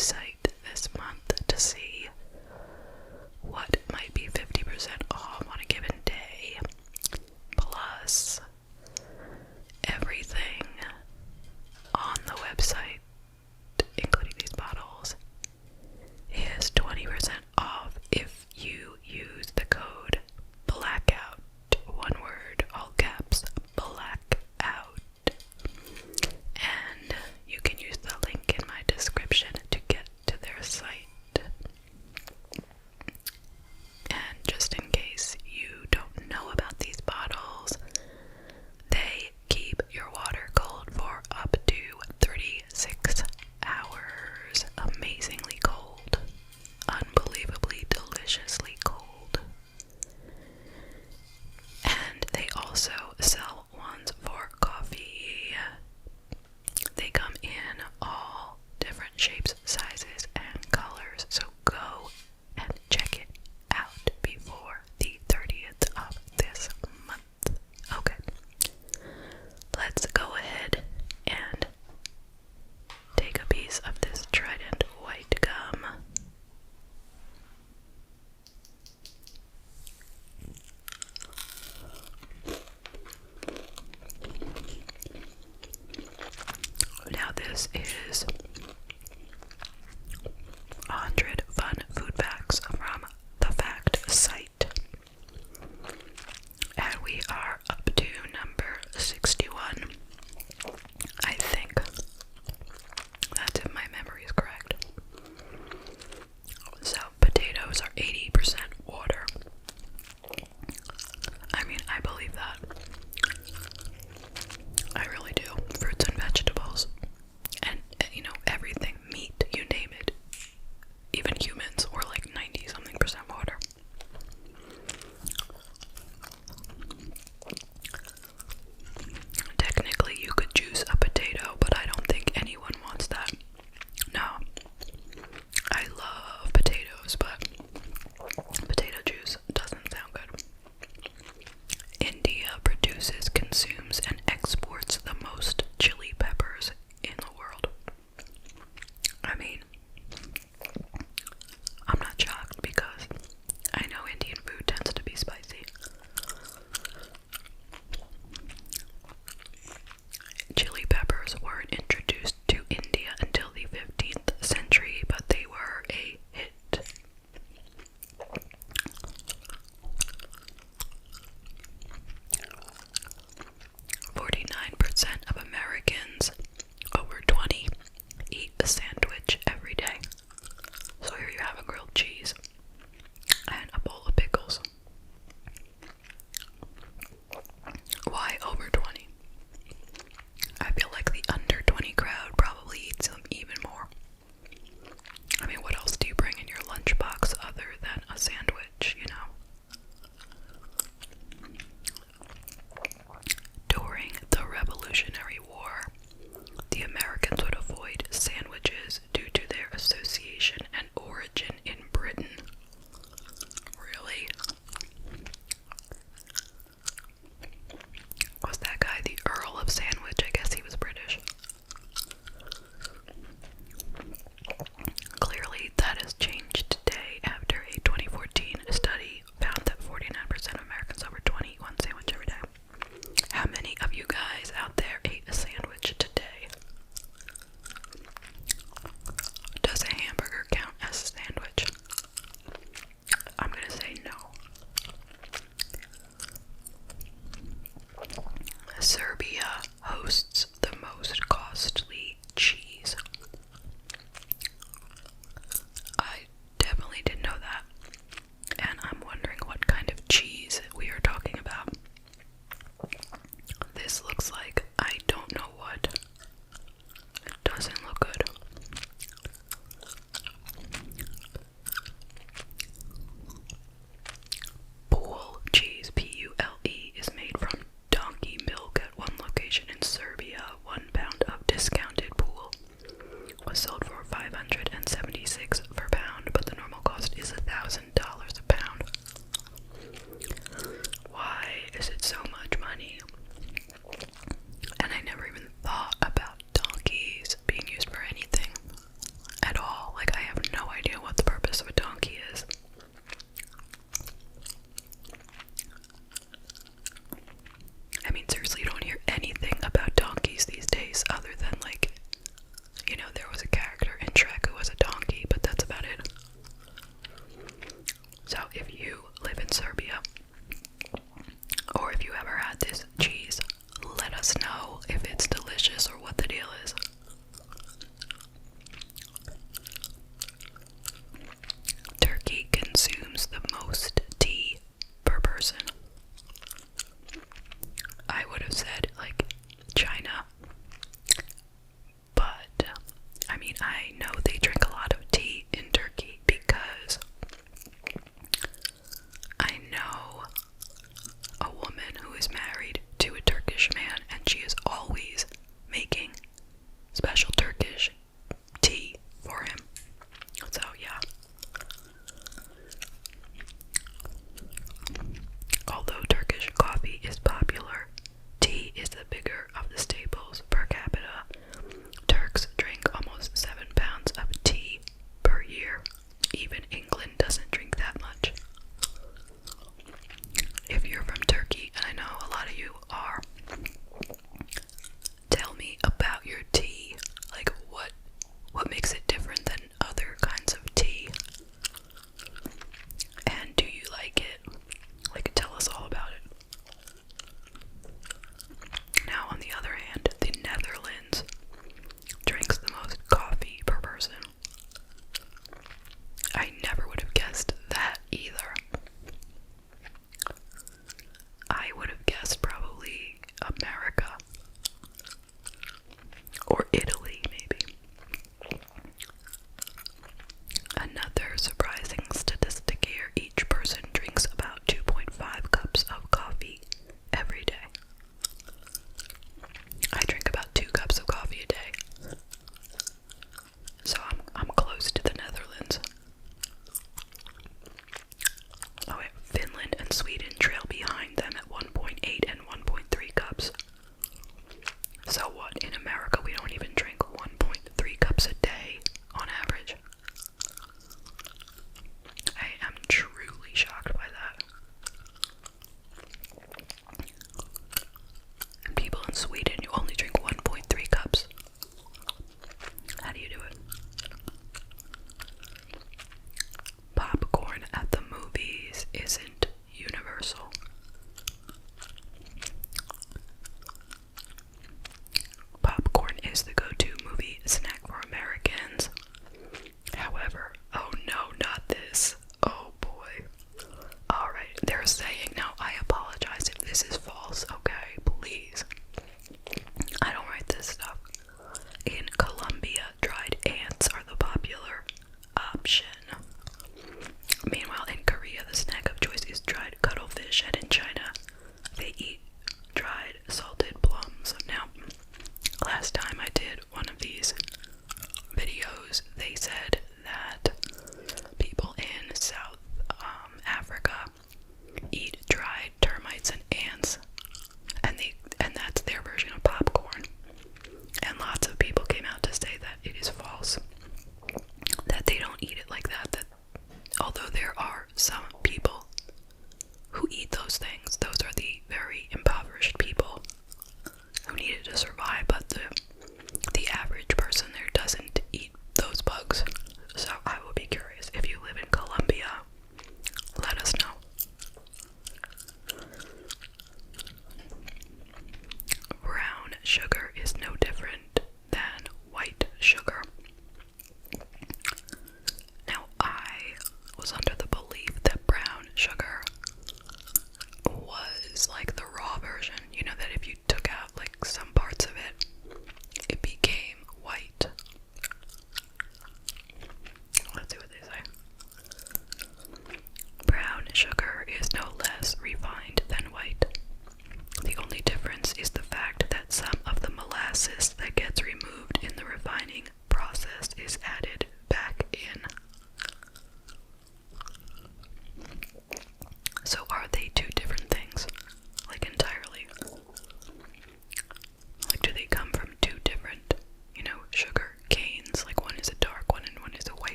website this month to see what might be 50% off on a given day, plus everything on the website, including these bottles, is 20% off if you use the code Blackout. One word, all caps, Blackout. And you can use the link in my description to get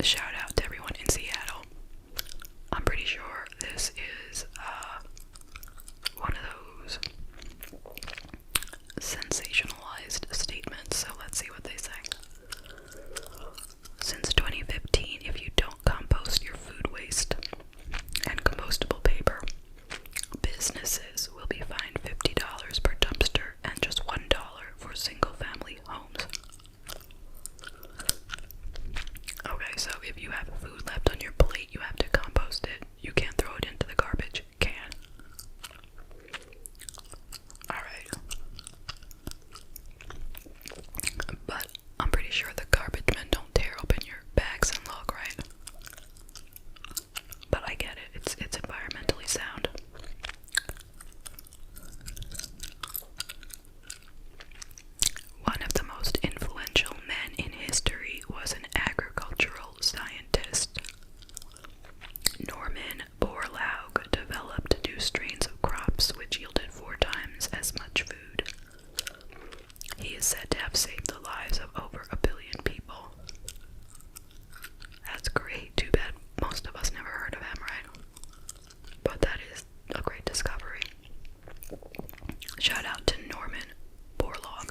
shout out to everyone in Seattle. I'm pretty sure this is one of those sensationalized statements, so let's see what they say. Since 2015, if you don't compost your food waste and compostable paper, businesses will be fined $50 per dumpster and just $1 for single-family homes. Okay, so if you have food left on your plate, you have to compost it. You can't throw it into the garbage can. Alright. But I'm pretty sure the garbage men don't tear open your bags and look, right? But I get it. It's environmentally sound. One of the most influential men in history was an agricultural scientist. Norman Borlaug developed new strains of crops which yielded 4 times as much food. He is said to have saved the lives of over 1 billion people. That's great. Too bad most of us never heard of him, right? But that is a great discovery. Shout out to Norman Borlaug.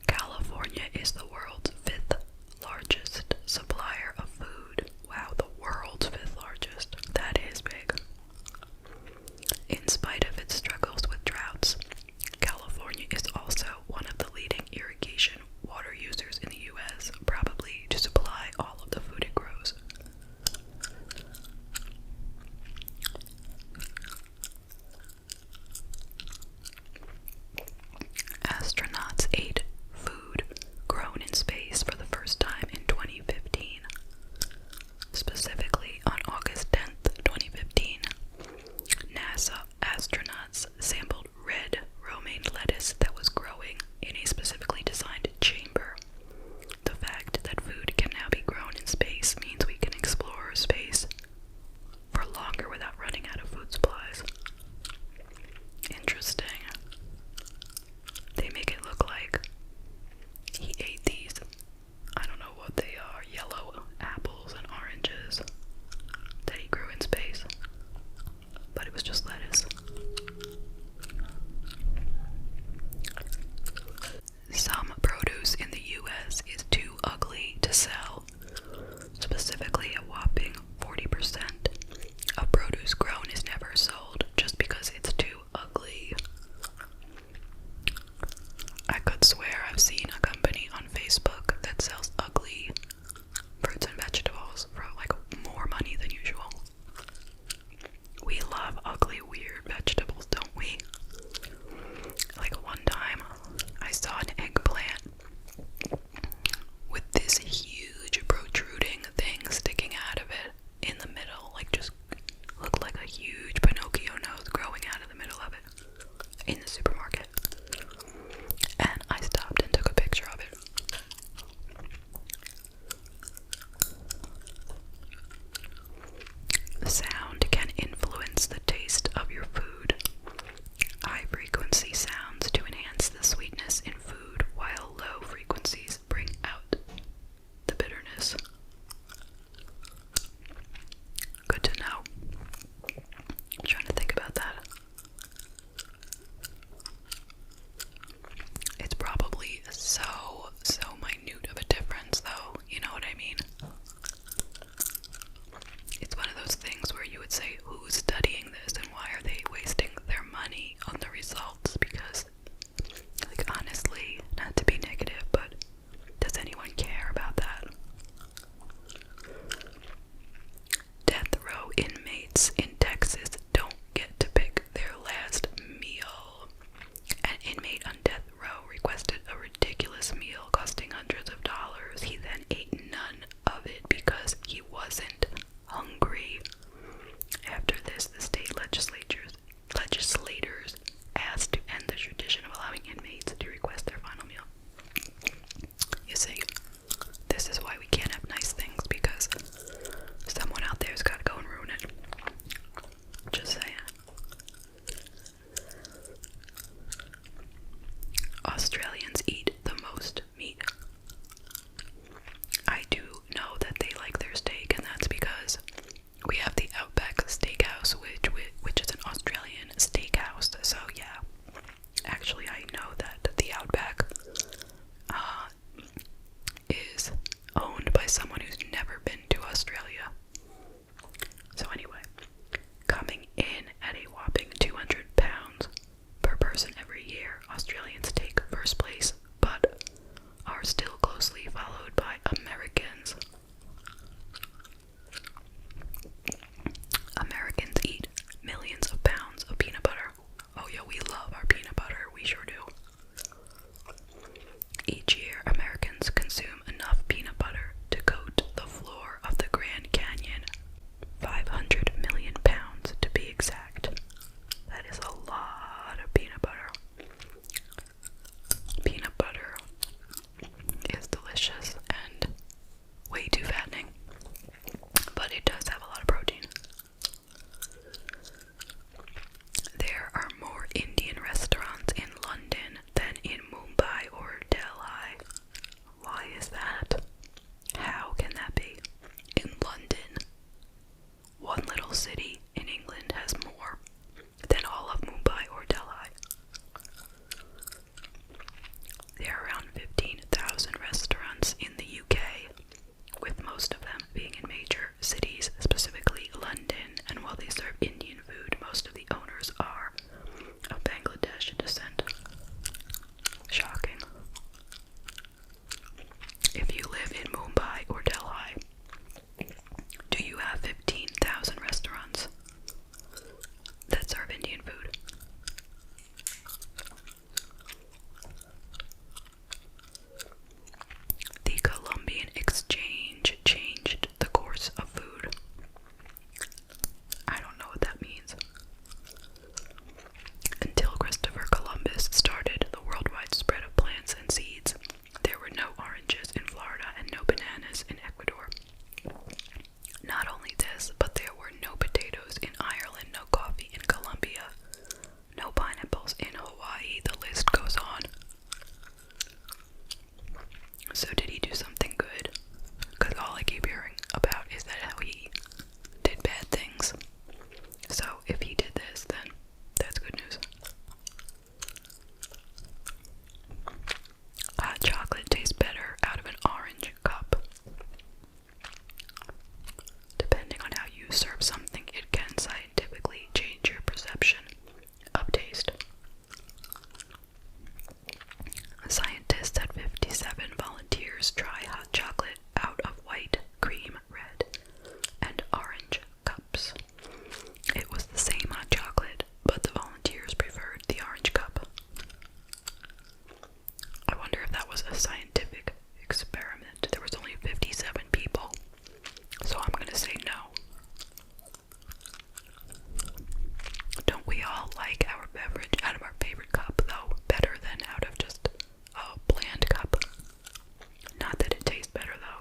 California is the world's 5th largest supplier of food. Wow, the world's 5th largest. That is big. In spite of its struggles with droughts, California is also one of the leading irrigation water users in the U.S., probably to supply all of the food it grows. Astronauts ate food grown in space for the first time in 2015. Specifically, on August 10th, 2015, NASA astronauts sampled red romaine lettuce that was growing in a specifically designed chamber. The fact that food can now be grown in space means we can explore space for longer without running out of food supplies. Interesting. They make it look like he ate these Each year, Americans consume enough peanut butter to coat the floor of the Grand Canyon. 500 million pounds to be exact. That is a lot of peanut butter. Peanut butter is delicious and way too fattening, but it does have a lot of protein. There are more Indian restaurants in London than in Mumbai or Delhi. Why is that? How can that be? In London, one little city in England has more than all of Mumbai or Delhi. There are around 15,000 restaurants in the UK, with most of them being in major cities, specifically London, and while they serve Indian food, most of the owners are of Bangladeshi descent. Shocking. If you live in Mumbai or Delhi, do you have 15,000 restaurants that serve Indian food? The Columbian Exchange changed the course of food. I don't know what that means. Until Christopher Columbus started the worldwide spread of plants and seeds, there were no oranges in Florida and no bananas in Ecuador. Not only this, but there were no potatoes in Ireland, no coffee in Colombia, no pineapples in Hawaii, the list goes on. So did he do something good? Because all I keep hearing about is that how he did bad things. So if he did this, then that's good news. Hot chocolate tastes better out of an orange cup. Depending on how you serve something, it can scientifically change your perception of taste. Scientists had 57 volunteers try hot chocolate out of white, cream, red, and orange cups. It was the same hot chocolate, but the volunteers preferred the orange cup. I wonder if that was a scientific experiment. There was only 57 people, so I'm gonna say no. Don't we all like our beverage out of our favorite cup, though, better than out of just a bland cup? Not that it tastes better, though.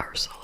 Ursula.